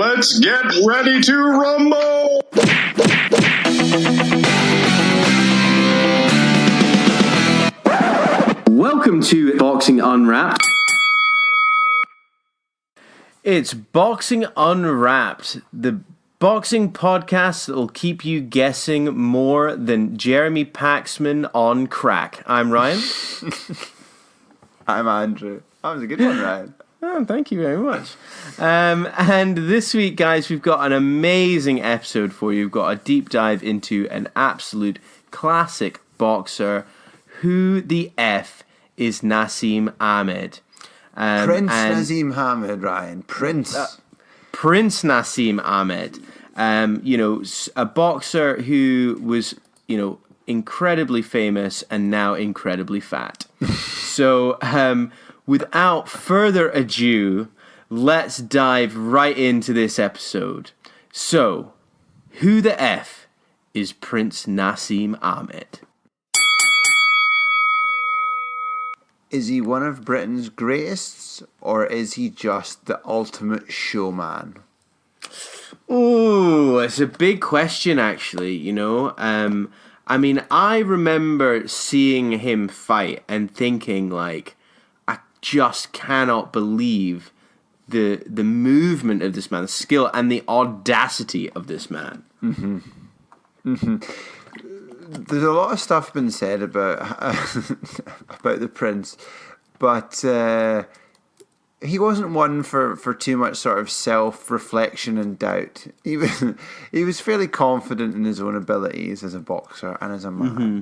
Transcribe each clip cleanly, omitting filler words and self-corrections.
Let's get ready to rumble! Welcome to Boxing Unwrapped. It's Boxing Unwrapped, the boxing podcast that will keep you guessing more than Jeremy Paxman on crack. I'm Ryan. I'm Andrew. That was a good one, Ryan. Oh, thank you very much. And this week, guys, we've got an amazing episode for you. We've got a deep dive into an absolute classic boxer. Who the F is Naseem Hamed? Prince Naseem Hamed, Ryan. Prince Naseem Hamed. A boxer who was, incredibly famous and now incredibly fat. So, without further ado, let's dive right into this episode. So, who the F is Prince Naseem Hamed? Is he one of Britain's greatest, or is he just the ultimate showman? Ooh, it's a big question, actually, I remember seeing him fight and thinking, I just cannot believe the movement of this man, the skill and the audacity of this man. Mm-hmm. Mm-hmm. There's a lot of stuff been said about about the Prince, but he wasn't one for too much sort of self-reflection and doubt. He was fairly confident in his own abilities as a boxer and as a man. Mm-hmm.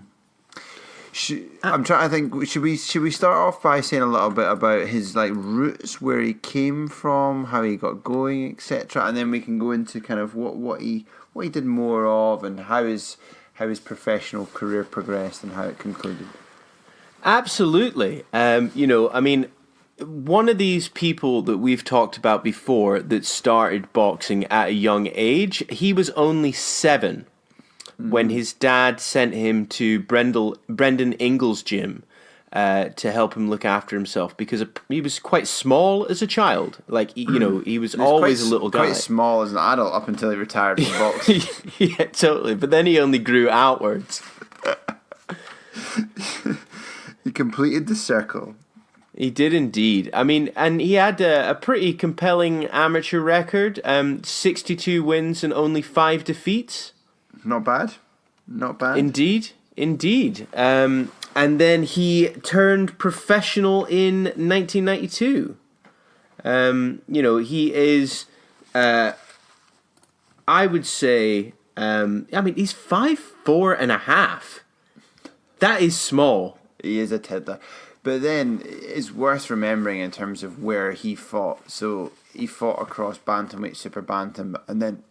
I'm trying to think. Should we start off by saying a little bit about his roots, where he came from, how he got going, etc., and then we can go into kind of what he did more of and how his professional career progressed and how it concluded. Absolutely. One of these people that we've talked about before that started boxing at a young age, he was only 7 when his dad sent him to Brendan Ingles' gym to help him look after himself because he was quite small as a child. He was always a little guy. Quite small as an adult up until he retired from boxing. Yeah, totally. But then he only grew outwards. He completed the circle. He did indeed. And he had a pretty compelling amateur record. 62 wins and only 5 defeats. Not bad. Indeed. And then he turned professional in 1992. He is, I would say, he's 5'4.5". That is small. He is a tiddler. But then it's worth remembering in terms of where he fought. So he fought across bantamweight, super bantam, and then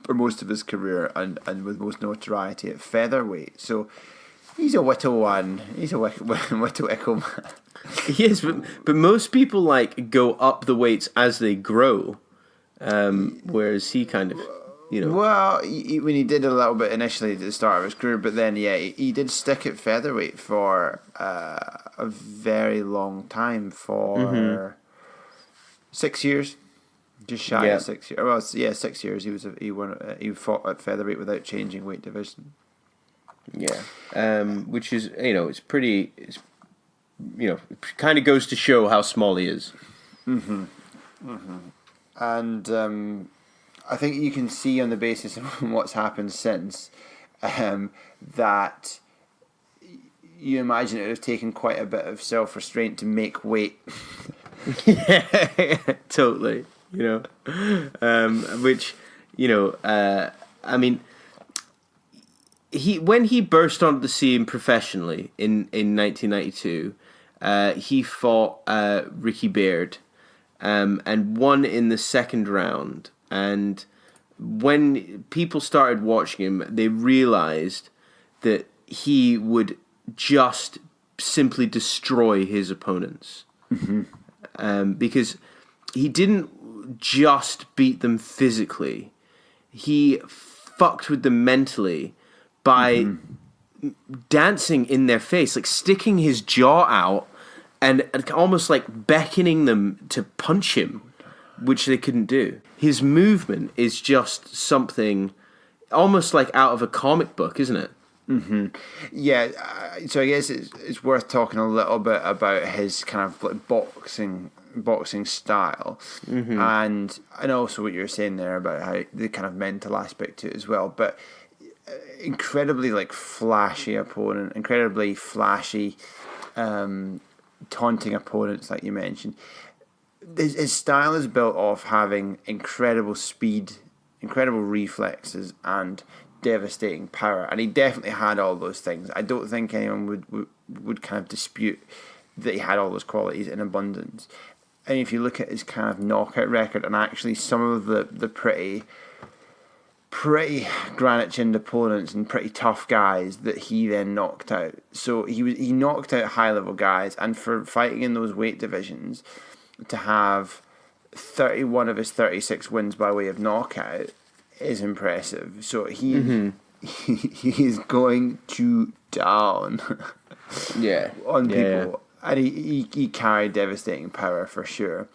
for most of his career and with most notoriety at featherweight. So he's a whittle one. He's a whittle ickle man. He is, but most people go up the weights as they grow, whereas he kind of, Well, when he did a little bit initially at the start of his career, but then he did stick at featherweight for a very long time, for 6 years. Just shy of 6 years. Well, 6 years. He fought at featherweight without changing weight division. Yeah, which is it's pretty. It kind of goes to show how small he is. Mm-hmm. Mm-hmm. And I think you can see on the basis of what's happened since that you imagine it would have taken quite a bit of self-restraint to make weight. Yeah, totally. When he burst onto the scene professionally in 1992, he fought Ricky Beard and won in the second round. And when people started watching him, they realized that he would just simply destroy his opponents. Mm-hmm. Because he didn't just beat them physically. He fucked with them mentally by dancing in their face, sticking his jaw out and almost beckoning them to punch him, which they couldn't do. his movement is just something almost like out of a comic book, isn't it? Yeah, so I guess it's worth talking a little bit about his kind of like boxing style, and also what you were saying there about how the kind of mental aspect to it as well. But incredibly like flashy opponent, incredibly flashy, taunting opponents, like you mentioned. His style is built off having incredible speed, incredible reflexes, and devastating power, and he definitely had all those things. I don't think anyone would kind of dispute that he had all those qualities in abundance. And if you look at his kind of knockout record, and actually some of the pretty granite-chinned opponents and pretty tough guys that he then knocked out. So he knocked out high-level guys, and for fighting in those weight divisions, to have 31 of his 36 wins by way of knockout is impressive. So he is going to down on people. Yeah. And he carried devastating power for sure.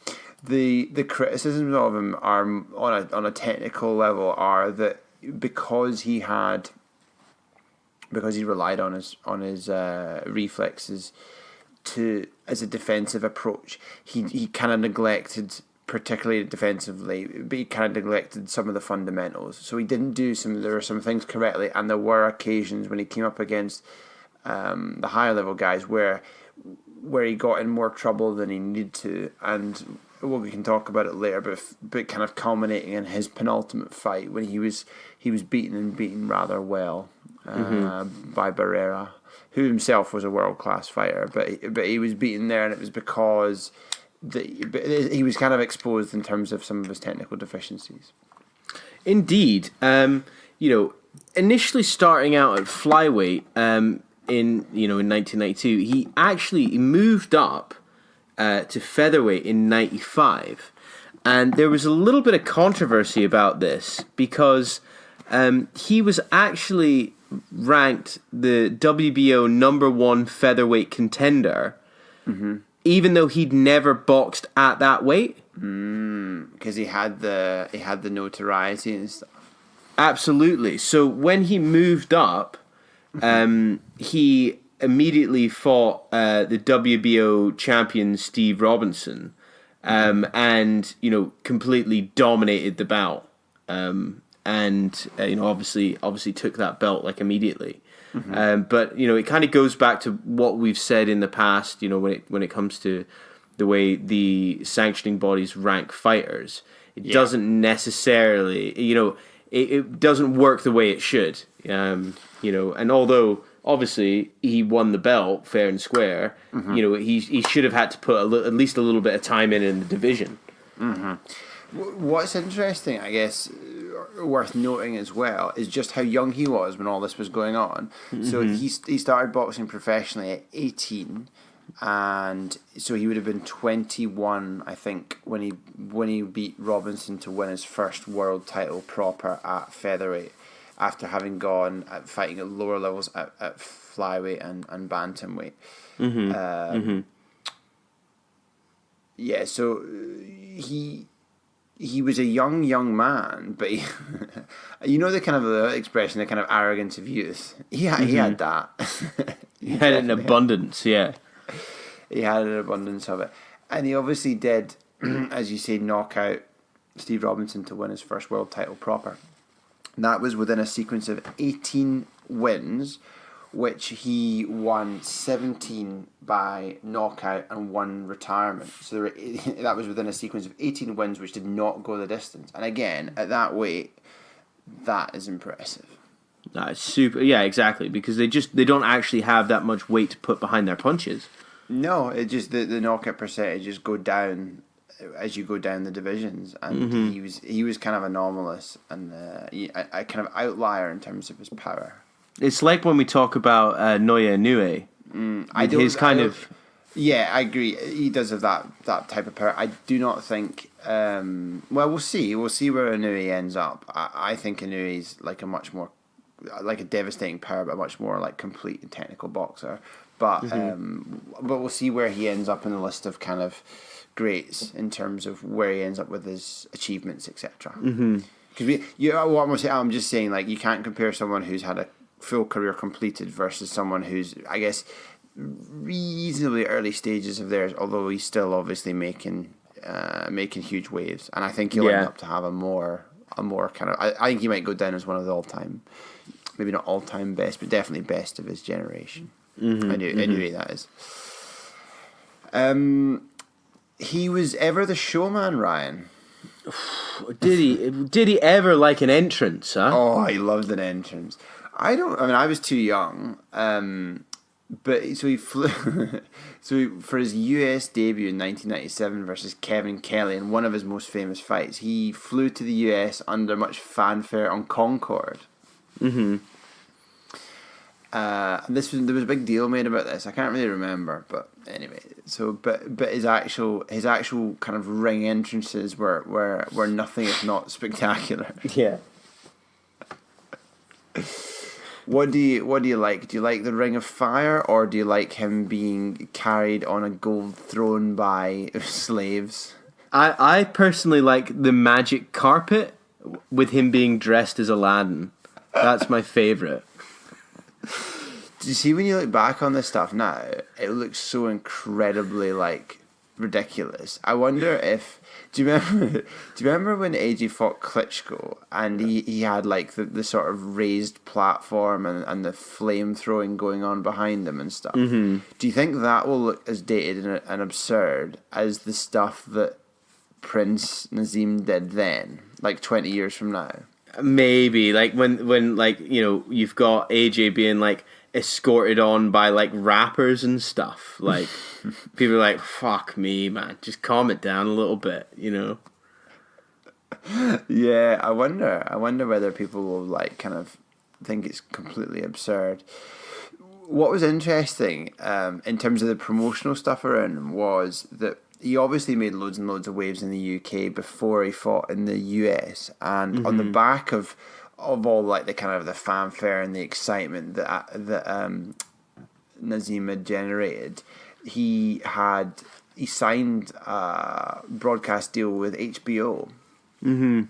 The criticisms of him are on a technical level are that because he relied on his reflexes as a defensive approach, he kind of neglected, particularly defensively, but he kind of neglected some of the fundamentals. So he didn't do there were some things correctly, and there were occasions when he came up against the higher level guys where he got in more trouble than he needed to, and we can talk about it later, but kind of culminating in his penultimate fight when he was beaten rather well by Barrera, who himself was a world-class fighter, but he was beaten there, and it was because he was kind of exposed in terms of some of his technical deficiencies. Indeed. Initially starting out at flyweight in 1992, he actually moved up to featherweight in 95. And there was a little bit of controversy about this because he was actually ranked the WBO #1 featherweight contender, even though he'd never boxed at that weight. Because he had the notoriety and stuff. Absolutely. So when he moved up, he immediately fought the WBO champion Steve Robinson, and completely dominated the bout. And obviously took that belt like immediately. But it kind of goes back to what we've said in the past. When it comes to the way the sanctioning bodies rank fighters, it doesn't necessarily it doesn't work the way it should. And although obviously he won the belt fair and square, he should have had to put at least a little bit of time in the division. What's interesting, I guess, worth noting as well, is just how young he was when all this was going on. So he started boxing professionally at 18, and so he would have been 21, I think, when he beat Robinson to win his first world title proper at featherweight, after having gone at fighting at lower levels at flyweight and bantamweight. Yeah, so he was a young man, but he, the kind of the expression, the kind of arrogance of youth. He had that. he had an abundance, yeah. He had an abundance of it, and he obviously did, as you say, knock out Steve Robinson to win his first world title proper. And that was within a sequence of 18 wins, which he won 17 by knockout and 1 retirement. So that was within a sequence of 18 wins, which did not go the distance. And again, at that weight, that is impressive. That's super. Yeah, exactly. Because they don't actually have that much weight to put behind their punches. No, it just the knockout percentages go down as you go down the divisions, and he was kind of anomalous and a kind of outlier in terms of his power. It's like when we talk about Naseem Hamed. Yeah, I agree. He does have that type of power. I do not think. We'll see. We'll see where Inouye ends up. I think Inouye's like a much more, like a devastating power, but a much more like complete and technical boxer. But we'll see where he ends up in the list of kind of greats in terms of where he ends up with his achievements, etc. Because I'm just saying, like, you can't compare someone who's had a full career completed versus someone who's, I guess, reasonably early stages of theirs, although he's still obviously making huge waves, and I think he'll end up to have a more kind of. I think he might go down as one of the all-time, maybe not all-time best, but definitely best of his generation. Anyway, that is. He was ever the showman, Ryan. Did he ever like an entrance, huh? Oh, he loved an entrance. I was too young. But so he flew. For his US debut in 1997 versus Kevin Kelley in one of his most famous fights, he flew to the US under much fanfare on Concorde. Mm-hmm. There was a big deal made about this. I can't really remember, but anyway. So, but his actual kind of ring entrances were nothing if not spectacular. Yeah. What do you like? Do you like the Ring of Fire, or do you like him being carried on a gold throne by slaves? I personally like the magic carpet with him being dressed as Aladdin. That's my favourite. Do you see, when you look back on this stuff now, it looks so incredibly like ridiculous. I wonder if do you remember when AJ fought Klitschko and he had like the sort of raised platform and the flame throwing going on behind him and stuff? Mm-hmm. Do you think that will look as dated and absurd as the stuff that Prince Naseem did then, like 20 years from now? Maybe, like when like, you know, you've got AJ being like escorted on by like rappers and stuff. Like people are like, fuck me, man, just calm it down a little bit, you know? Yeah, I wonder whether people will like kind of think it's completely absurd. What was interesting in terms of the promotional stuff around him was that he obviously made loads and loads of waves in the UK before he fought in the US, and on the back of all like the kind of the fanfare and the excitement that Naseem had generated, he signed a broadcast deal with HBO. Mm-hmm.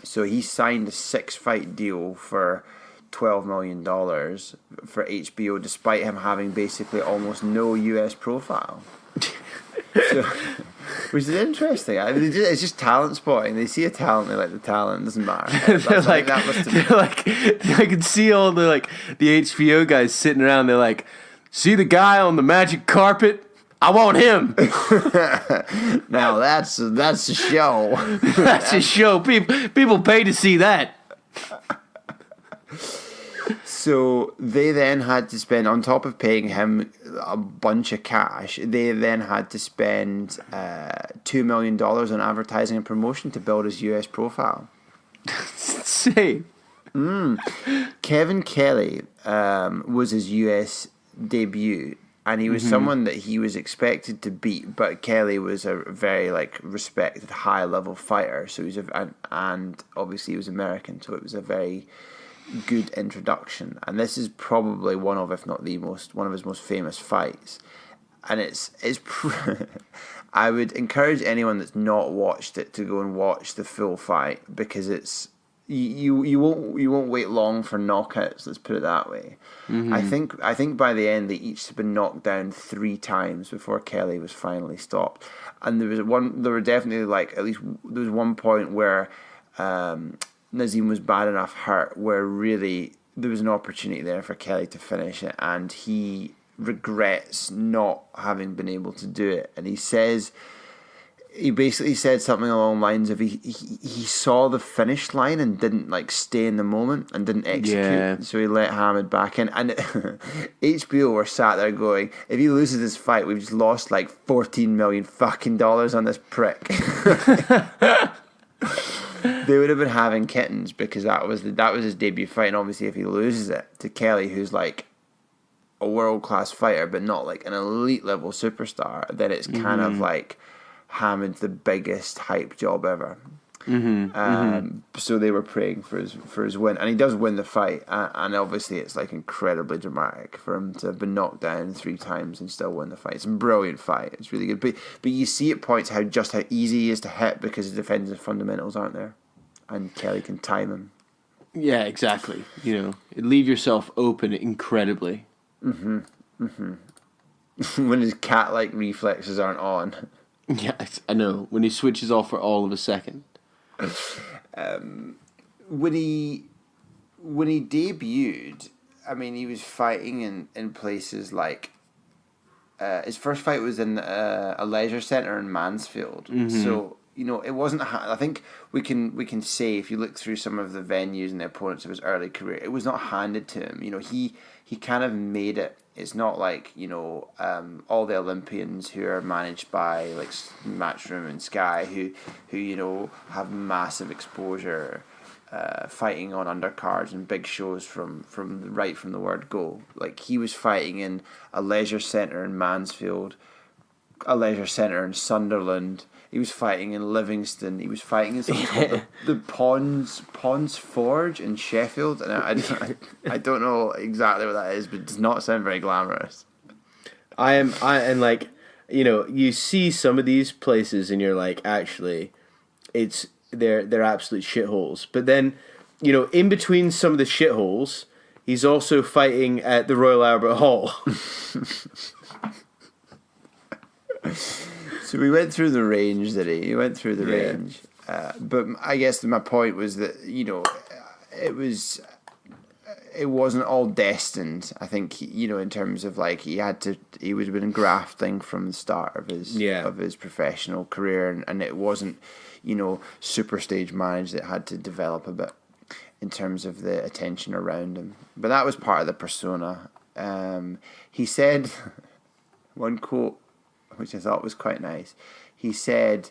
So he signed a 6-fight deal for $12 million for HBO, despite him having basically almost no US profile. So, which is interesting. I mean, it's just talent spotting. They see a talent, they like the talent. It doesn't matter. I can see all the HBO guys sitting around. They're like, see the guy on the magic carpet? I want him. Now that's a show. That's a show. People pay to see that. So they then had to spend, on top of paying him a bunch of cash, they then had to spend $2 million on advertising and promotion to build his US profile. See, Kevin Kelley was his US debut, and he was someone that he was expected to beat, but Kelley was a very like respected high level fighter, so he was and obviously he was American, so it was a very good introduction, and this is probably one of, if not the most, one of his most famous fights. And it's I would encourage anyone that's not watched it to go and watch the full fight, because it's you won't wait long for knockouts. Let's put it that way. Mm-hmm. I think by the end they each had been knocked down 3 times before Kelley was finally stopped. And there were definitely like at least there was one point where Naseem was bad enough hurt where really there was an opportunity there for Kelley to finish it, and he regrets not having been able to do it. And he basically said something along the lines of he saw the finish line and didn't like stay in the moment and didn't execute, so he let Hamed back in. And HBO were sat there going, if he loses this fight, we've just lost like $14 million fucking dollars on this prick. They would have been having kittens, because that was his debut fight, and obviously if he loses it to Kelley, who's like a world class fighter but not like an elite level superstar, then it's kind of like Hamed's the biggest hype job ever. So they were praying for his win, and he does win the fight. And obviously, it's like incredibly dramatic for him to have been knocked down 3 times and still win the fight. It's a brilliant fight. It's really good. But you see at points how easy he is to hit because his defensive fundamentals aren't there, and Kelley can time him. Yeah, exactly. Leave yourself open incredibly. When his cat-like reflexes aren't on. Yeah, I know. When he switches off for all of a second. When he debuted, I mean, he was fighting in places like his first fight was in a leisure centre in Mansfield. So it wasn't. I think we can say if you look through some of the venues and the opponents of his early career, it was not handed to him. He kind of made it. It's not like all the Olympians who are managed by like Matchroom and Sky who have massive exposure, fighting on undercards and big shows from the word go. Like he was fighting in a leisure centre in Mansfield, a leisure centre in Sunderland. He was fighting in Livingston. He was fighting in something called the Ponds Forge in Sheffield. And I don't know exactly what that is, but it does not sound very glamorous. You see some of these places and you're like, actually, they're absolute shitholes. But then, in between some of the shitholes, he's also fighting at the Royal Albert Hall. So we went through the range, did he? He went through the range. But I guess my point was that, it wasn't all destined. I think, in terms of like he was been grafting from the start of his professional career, and it wasn't, super stage managed. It had to develop a bit in terms of the attention around him. But that was part of the persona. He said one quote, which I thought was quite nice. He said,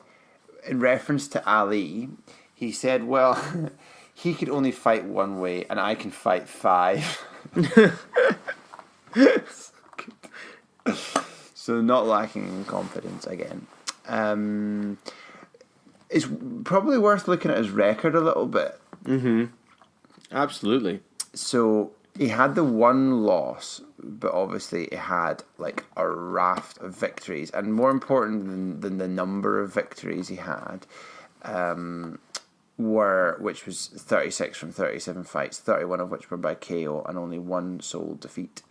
in reference to Ali, he said, well, he could only fight one way and I can fight 5. So not lacking in confidence again. It's probably worth looking at his record a little bit. Absolutely. So he had the one loss, but obviously he had like a raft of victories, and more important than the number of victories he had, which was 36 from 37 fights, 31 of which were by KO, and only 1 sole defeat.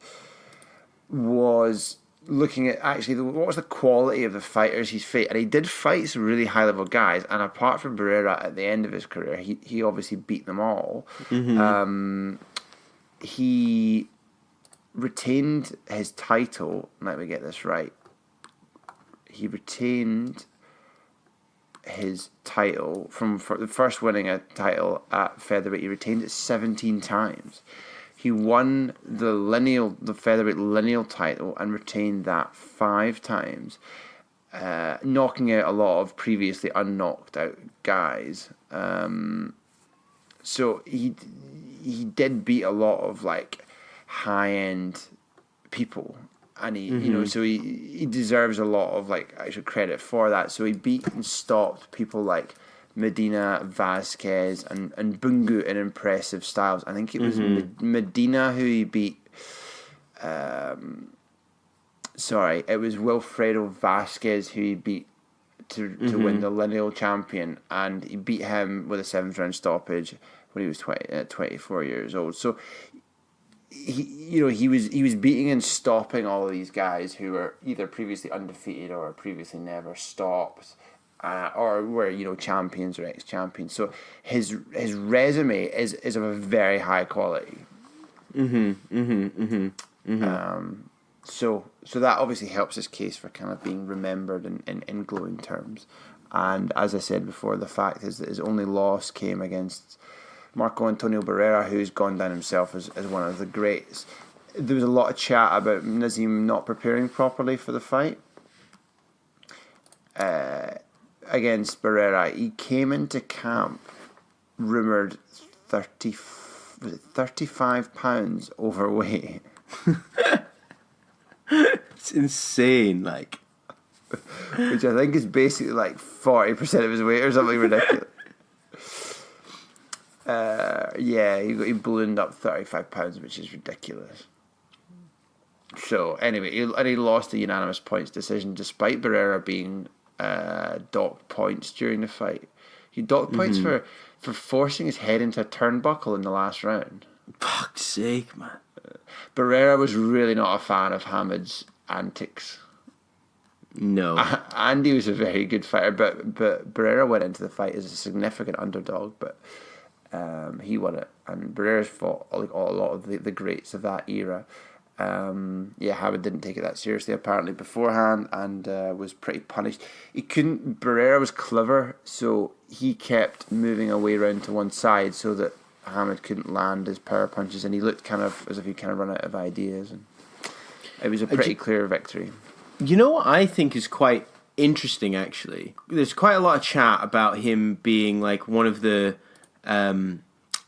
Was looking at actually what was the quality of the fighters he's fought, and he did fight some really high level guys, and apart from Barrera at the end of his career, he obviously beat them all. He retained his title. Let me get this right. He retained his title for the first winning a title at featherweight. He retained it 17 times. He won the featherweight lineal title and retained that 5 times, knocking out a lot of previously unknocked out guys. So he did beat a lot of like high end people, and so he deserves a lot of like actual credit for that. So he beat and stopped people like Medina, Vasquez, and Bungu in impressive styles. I think it was Medina who he beat. It was Wilfredo Vasquez who he beat to win the lineal champion, and he beat him with a 7th round stoppage when he was 24 years old. So he was beating and stopping all of these guys who were either previously undefeated or previously never stopped, or were champions or ex-champions. So his resume is of a very high quality. So that obviously helps his case for kind of being remembered in glowing terms. And as I said before, the fact is that his only loss came against Marco Antonio Barrera, who's gone down himself as one of the greats. There was a lot of chat about Naseem not preparing properly for the fight against Barrera. He came into camp rumoured 35 pounds overweight. It's insane, which I think is basically like 40% of his weight or something ridiculous. he ballooned up 35 pounds, which is ridiculous. So anyway, he lost the unanimous points decision despite Barrera being docked points during the fight. He docked points for forcing his head into a turnbuckle in the last round. Fuck's sake, man. Barrera was really not a fan of Hamed's antics. No. Andy was a very good fighter, but Barrera went into the fight as a significant underdog, but he won it. And Barrera's fought a lot of the greats of that era. Hamed didn't take it that seriously apparently beforehand and was pretty punished. Barrera was clever, so he kept moving away around to one side so that Hamed couldn't land his power punches, and he looked kind of as if he'd kind of run out of ideas. And it was a pretty clear victory. You know what I think is quite interesting, actually? There's quite a lot of chat about him being like one of the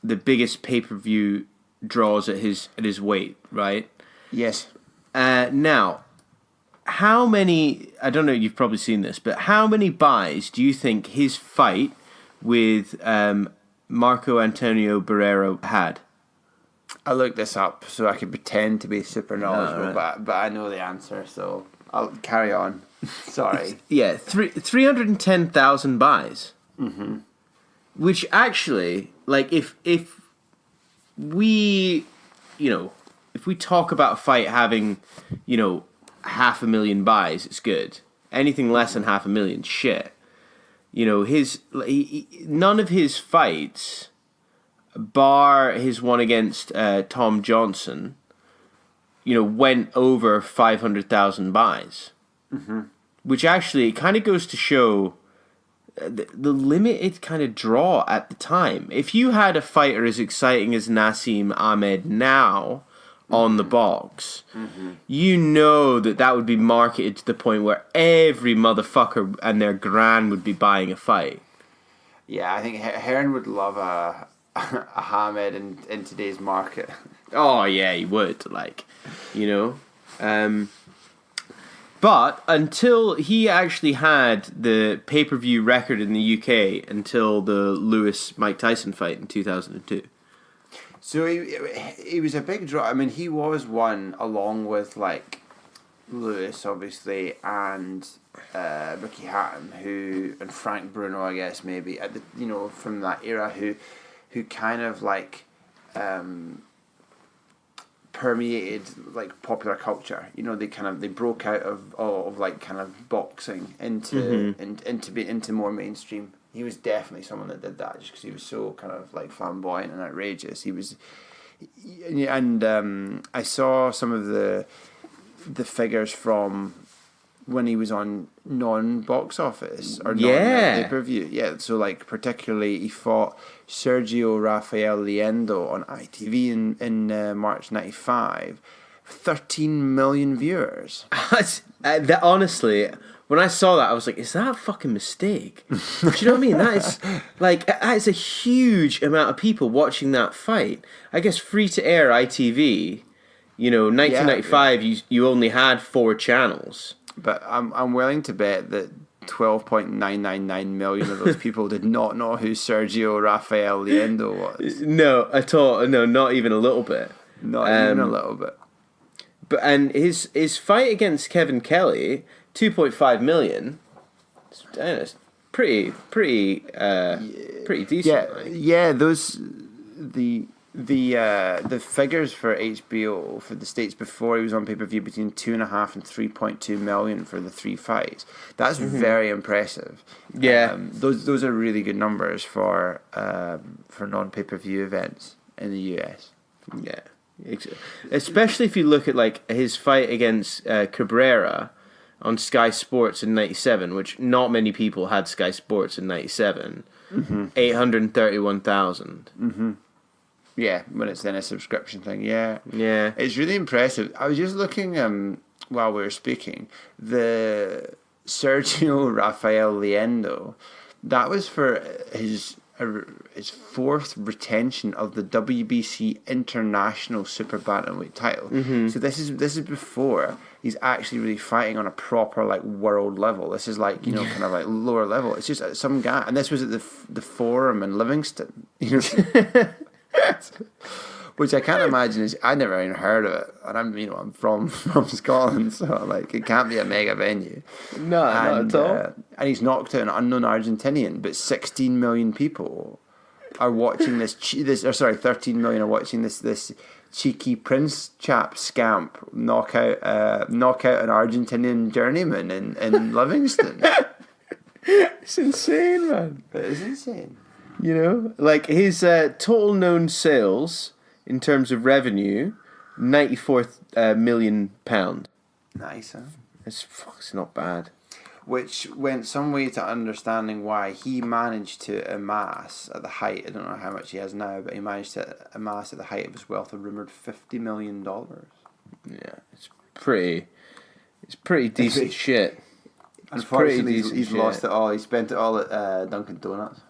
biggest pay-per-view draws at his weight, right? Yes. Now, how many, I don't know, you've probably seen this, but how many buys do you think his fight with Marco Antonio Barrera had? I looked this up so I could pretend to be super knowledgeable, right. but I know the answer, so I'll carry on. Sorry. Yeah, 310,000 buys. Mm-hmm. Which actually, like, if we, if we talk about a fight having, 500,000 buys, it's good. Anything less than 500,000, shit. None of his fights, bar his one against Tom Johnson, went over 500,000 buys. Mm-hmm. Which actually kind of goes to show the limited kind of draw at the time. If you had a fighter as exciting as Naseem Hamed now on the box, that would be marketed to the point where every motherfucker and their gran would be buying a fight. Yeah, I think Heron would love a Hamed in today's market. Oh yeah, he would. But until he actually had the pay-per-view record in the UK until the Lewis-Mike Tyson fight in 2002. So he was a big draw. I mean, he was one along with Lewis, obviously, and Ricky Hatton, and Frank Bruno, I guess maybe at the from that era, who kind of permeated popular culture. They broke out of boxing into more mainstream. He was definitely someone that did that just because he was so kind of flamboyant and outrageous. I saw some of the figures from when he was on non-box office or non-pay-per-view. Yeah, so particularly he fought Sergio Rafael Liendo on ITV in March 95. 13 million viewers. Honestly, when I saw that, I was like, is that a fucking mistake? Do you know what I mean? That is a huge amount of people watching that fight. I guess free-to-air ITV, 1995, you only had 4 channels. But I'm willing to bet that 12.999 million of those people did not know who Sergio Rafael Liendo was. No, at all. No, not even a little bit. Not even a little bit. And his fight against Kevin Kelley, 2.5 million. It's pretty decent. Yeah. The figures for HBO for the States before he was on pay-per-view between 2.5 and 3.2 million for the 3 fights. That's very impressive. Yeah, those are really good numbers for non-pay-per-view events in the US. Yeah, especially if you look at his fight against Cabrera on Sky Sports in '97, which not many people had Sky Sports in '97. 831,000. Mm-hmm. Yeah, when it's then a subscription thing. Yeah. It's really impressive. I was just looking while we were speaking. The Sergio Rafael Liendo, that was for his his fourth retention of the WBC International Super Bantamweight title. So this is before he's actually really fighting on a proper like world level. This is like kind of like lower level. It's just some guy, and this was at the Forum in Livingston. Which I can't imagine I never even heard of it, and I'm from Scotland, so like it can't be a mega venue. No, not at all. And he's knocked out an unknown Argentinian, but 16 million people are watching 13 million are watching this cheeky Prince chap scamp knock out an Argentinian journeyman in Livingston. It's insane, man. It is insane. Like his total known sales in terms of revenue, £94 million. Nice, huh? It's not bad. Which went some way to understanding why he managed to amass at the height. I don't know how much he has now, but he managed to amass at the height of his wealth a rumored $50 million. Yeah, it's pretty decent shit. Unfortunately, he's lost it all. He spent it all at Dunkin' Donuts.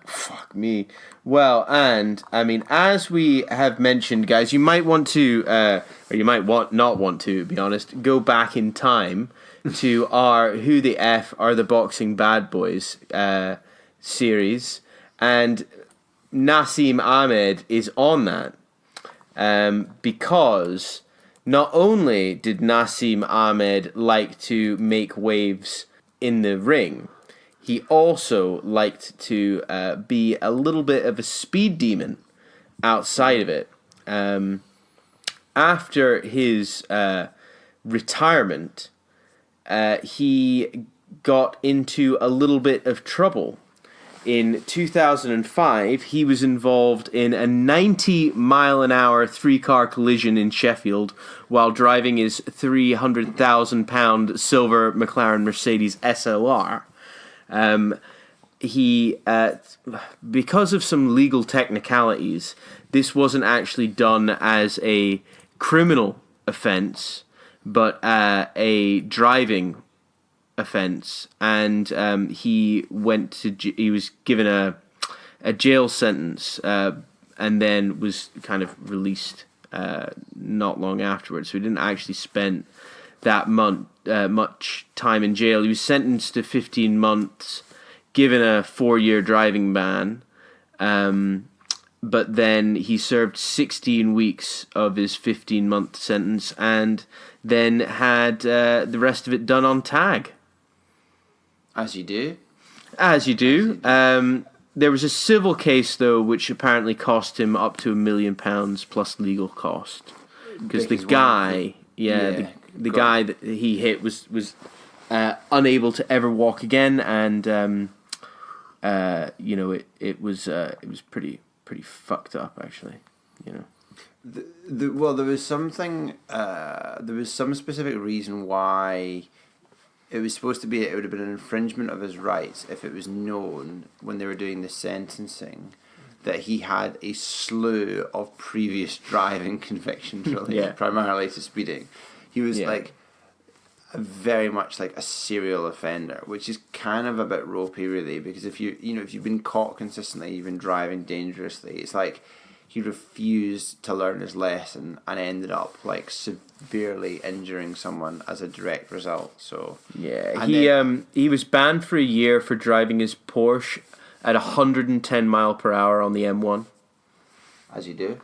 Fuck me. Well, and I mean, as we have mentioned, guys, you might want to, or you might not want to be honest, go back in time to our Who the F Are the Boxing Bad Boys series, and Naseem Hamed is on that because not only did Naseem Hamed like to make waves in the ring, he also liked to be a little bit of a speed demon outside of it. After his retirement, he got into a little bit of trouble. In 2005, he was involved in a 90-mile-an-hour three-car collision in Sheffield while driving his £300,000 silver McLaren Mercedes SLR. He because of some legal technicalities, this wasn't actually done as a criminal offence, but a driving offence, and he was given a jail sentence, and then was kind of released not long afterwards. So he didn't actually spend that much time in jail. He was sentenced to 15 months, given a 4-year driving ban, but then he served 16 weeks of his 15-month sentence and then had the rest of it done on tag. As you do. There was a civil case, though, which apparently cost him up to £1 million plus legal cost. Because the guy... The guy that he hit was unable to ever walk again, and it was pretty fucked up, actually. Well, there was some specific reason why it was supposed to be. It would have been an infringement of his rights if it was known when they were doing the sentencing that he had a slew of previous driving convictions related primarily to speeding. He was very much like a serial offender, which is kind of a bit ropey, really, because if you've been caught consistently, you've been driving dangerously. It's like he refused to learn his lesson and ended up like severely injuring someone as a direct result. So he was banned for a year for driving his Porsche at 110 mile per hour on the M1. As you do.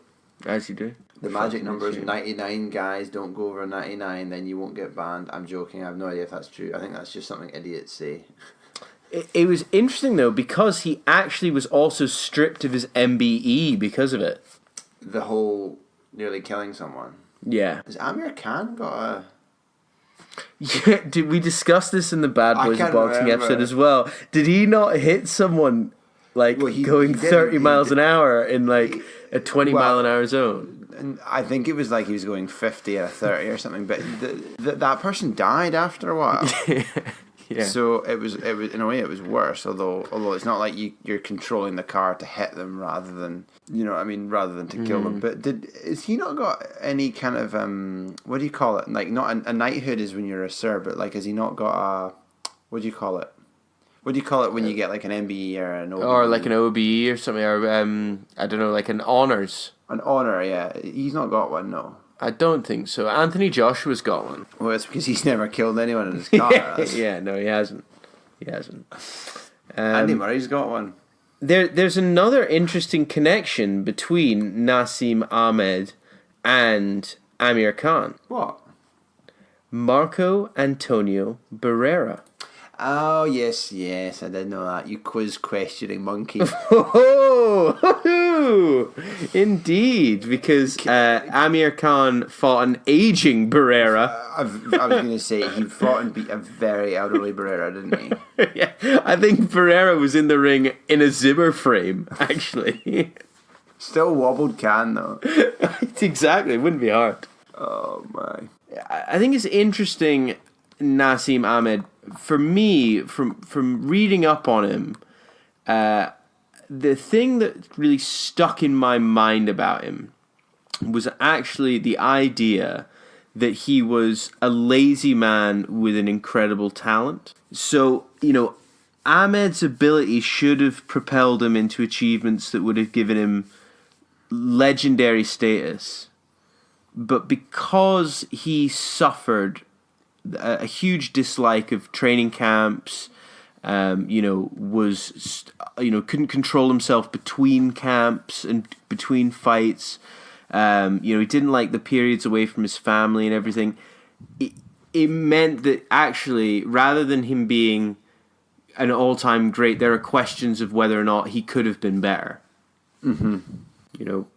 The magic number is 99, guys. Don't go over 99, then you won't get banned. I'm joking. I have no idea if that's true. I think that's just something idiots say. It was interesting, though, because he actually was also stripped of his MBE because of it. The whole nearly killing someone. Yeah. Has Amir Khan got a... Yeah, did we discuss this in the Bad Boys of Boxing episode as well? Did he not hit someone going 30 miles an hour in like a 20 mile an hour zone? And I think it was like he was going 50 at a 30 or something, but that person died after a while. Yeah. So it was in a way it was worse. Although it's not like you're controlling the car to hit them rather than to kill them. But has he not got any kind of what do you call it? Like not a knighthood is when you're a sir, but like has he not got a what do you call it What do you call it when you get like an MBE or an OBE? Or like an OBE or something, or I don't know, like an honours. An honour, yeah. He's not got one, no. I don't think so. Anthony Joshua's got one. Well, it's because he's never killed anyone in his car. Yeah, no, he hasn't. He hasn't. Andy Murray's got one. There's another interesting connection between Naseem Hamed and Amir Khan. What? Marco Antonio Barrera. Oh, yes, I did know that. You quiz-questioning monkey. Oh, indeed, because Amir Khan fought an aging Barrera. I was going to say, he fought and beat a very elderly Barrera, didn't he? Yeah, I think Barrera was in the ring in a Zimmer frame, actually. Still wobbled Khan, though. Exactly, it wouldn't be hard. Oh, my. I think it's interesting, Naseem Hamed. For me, from reading up on him, the thing that really stuck in my mind about him was actually the idea that he was a lazy man with an incredible talent. So, Ahmed's ability should have propelled him into achievements that would have given him legendary status. But because he suffered a huge dislike of training camps, couldn't control himself between camps and between fights. He didn't like the periods away from his family and everything. It meant that actually, rather than him being an all-time great, there are questions of whether or not he could have been better. Mm-hmm.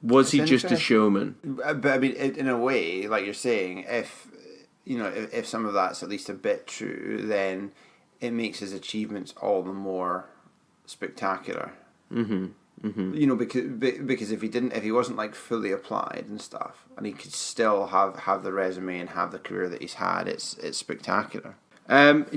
Was he just a showman? But I mean, in a way, like you're saying, if some of that's at least a bit true, then it makes his achievements all the more spectacular. Mm-hmm. Mm-hmm. Because if he wasn't like fully applied and stuff, and he could still have the resume and have the career that he's had, it's spectacular.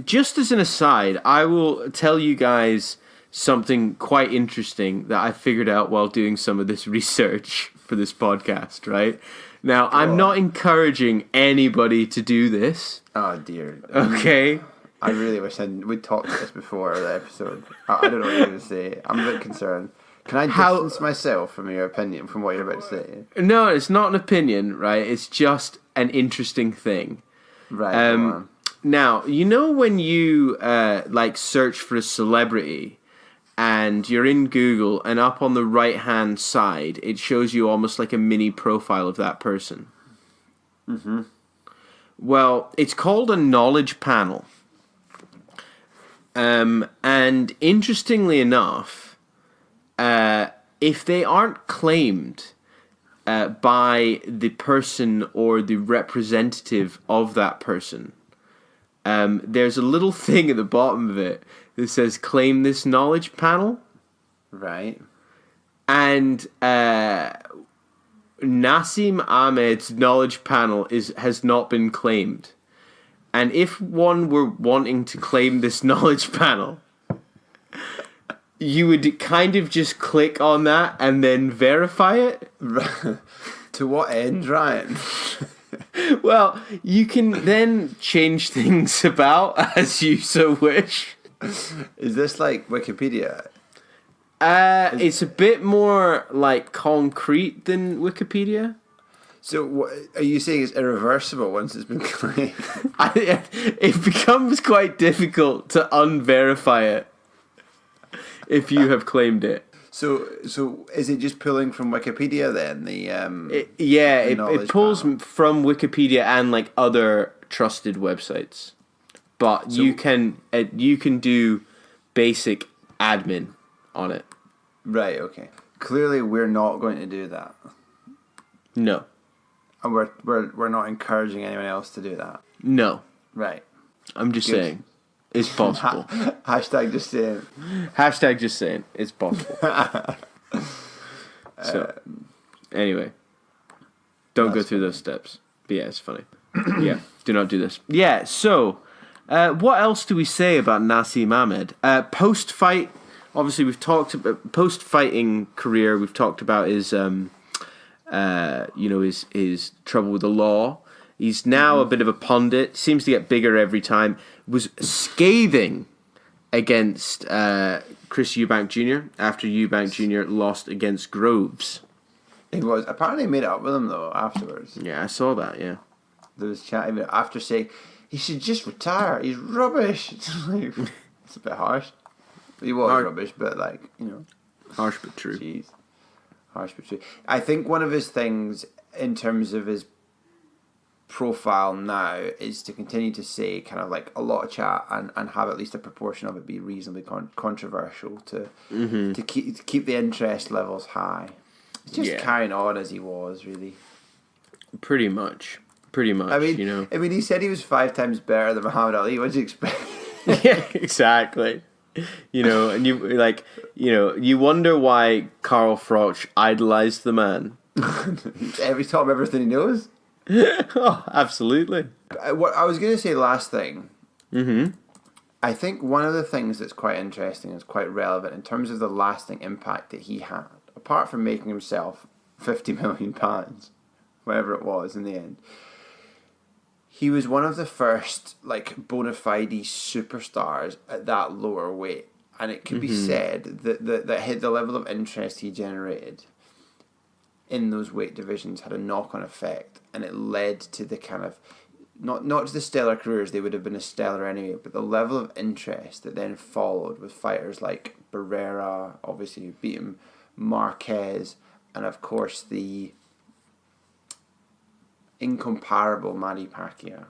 Just as an aside, I will tell you guys something quite interesting that I figured out while doing some of this research for this podcast, right? Now, I'm not encouraging anybody to do this. Oh, dear. Okay? I really wish we'd talked about this before the episode. I don't know what you're going to say. I'm a bit concerned. Can I distance myself from your opinion, from what you're about to say? No, it's not an opinion, right? It's just an interesting thing. Right. Now, when you search for a celebrity, and you're in Google, and up on the right-hand side, it shows you almost like a mini profile of that person. Mm-hmm. Well, it's called a knowledge panel. And interestingly enough, if they aren't claimed by the person or the representative of that person, there's a little thing at the bottom of it that says claim this knowledge panel. Right. And Naseem Hamed's knowledge panel has not been claimed. And if one were wanting to claim this knowledge panel, you would kind of just click on that and then verify it. To what end, Ryan? Well, you can then change things about as you so wish. Is this like Wikipedia? It's a bit more like concrete than Wikipedia. So what, are you saying it's irreversible once it's been claimed? It becomes quite difficult to unverify it if you have claimed it. So is it just pulling from Wikipedia then? It pulls from Wikipedia and like other trusted websites. But you can do basic admin on it. Right, okay. Clearly we're not going to do that. No. And we're not encouraging anyone else to do that. No. Right. I'm just saying. It's possible. Hashtag just saying. Hashtag just saying. It's possible. So, anyway. Don't go through those steps. But yeah, it's funny. Yeah, do not do this. Yeah, so, what else do we say about Naseem Hamed? Post-fight, obviously we've talked about post-fighting career. We've talked about his, his trouble with the law. He's now a bit of a pundit. Seems to get bigger every time. Was scathing against Chris Eubank Jr. after Eubank Jr. lost against Groves. He was apparently made it up with him though afterwards. Yeah, I saw that. Yeah, There was chat even after saying he should just retire. He's rubbish. It's a bit harsh. He was rubbish, but harsh but true. Jeez, harsh but true. I think one of his things in terms of his profile now is to continue to say kind of like a lot of chat and have at least a proportion of it be reasonably controversial to keep the interest levels high. Just carrying on as he was, really. Pretty much. I mean, he said he was 5 times better than Muhammad Ali. What do you expect? Yeah, exactly. And you wonder why Carl Froch idolized the man. Every time, everything he knows. Oh, absolutely. What I was going to say, last thing. I think one of the things that's quite interesting is quite relevant in terms of the lasting impact that he had. Apart from making himself £50 million, whatever it was in the end, he was one of the first bona fide superstars at that lower weight, and it could be said that the level of interest he generated in those weight divisions had a knock-on effect, and it led to the kind of not to the stellar careers, they would have been a stellar anyway, but the level of interest that then followed with fighters like Barrera, obviously who beat him, Marquez, and of course the incomparable Manny Pacquiao.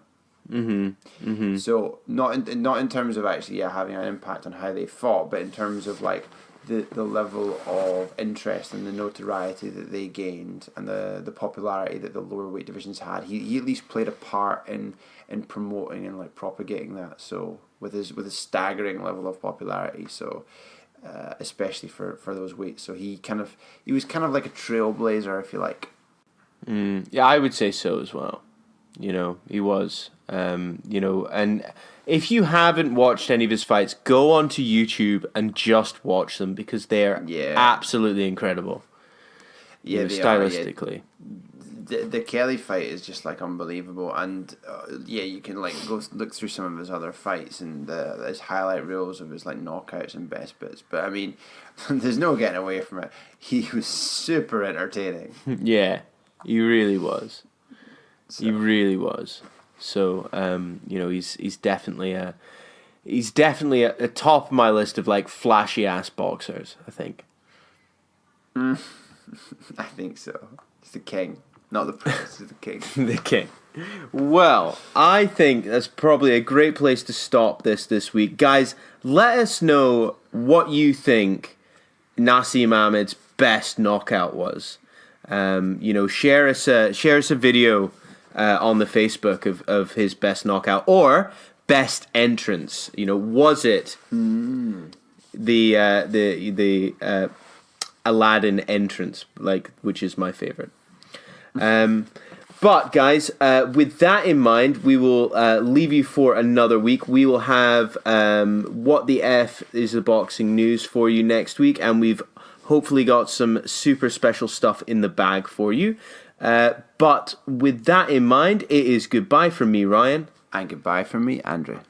So not in terms of actually having an impact on how they fought, but in terms of the level of interest and the notoriety that they gained and the popularity that the lower weight divisions had. He at least played a part in promoting and propagating that. So with his staggering level of popularity. So. Especially for those weights, so he was kind of like a trailblazer, if you like. Yeah, I would say so as well. He was. And if you haven't watched any of his fights, go onto YouTube and just watch them because they're absolutely incredible. Yeah, stylistically. The Kelley fight is just unbelievable, and you can go look through some of his other fights and his highlight reels of his knockouts and best bits. But I mean, there's no getting away from it. He was super entertaining. Yeah, he really was. He really was. So he's definitely a top of my list of flashy ass boxers, I think. I think so. He's the king. Not the prince, the king. The king. Well, I think that's probably a great place to stop this week. Guys, let us know what you think Naseem Hamed's best knockout was. Share us a video on the Facebook of his best knockout or best entrance. Was it the Aladdin entrance, which is my favorite. But guys, with that in mind, we will leave you for another week. We will have What the F is the Boxing News for you next week, and we've hopefully got some super special stuff in the bag for you. But with that in mind, it is goodbye from me, Ryan. And goodbye from me, Andrew.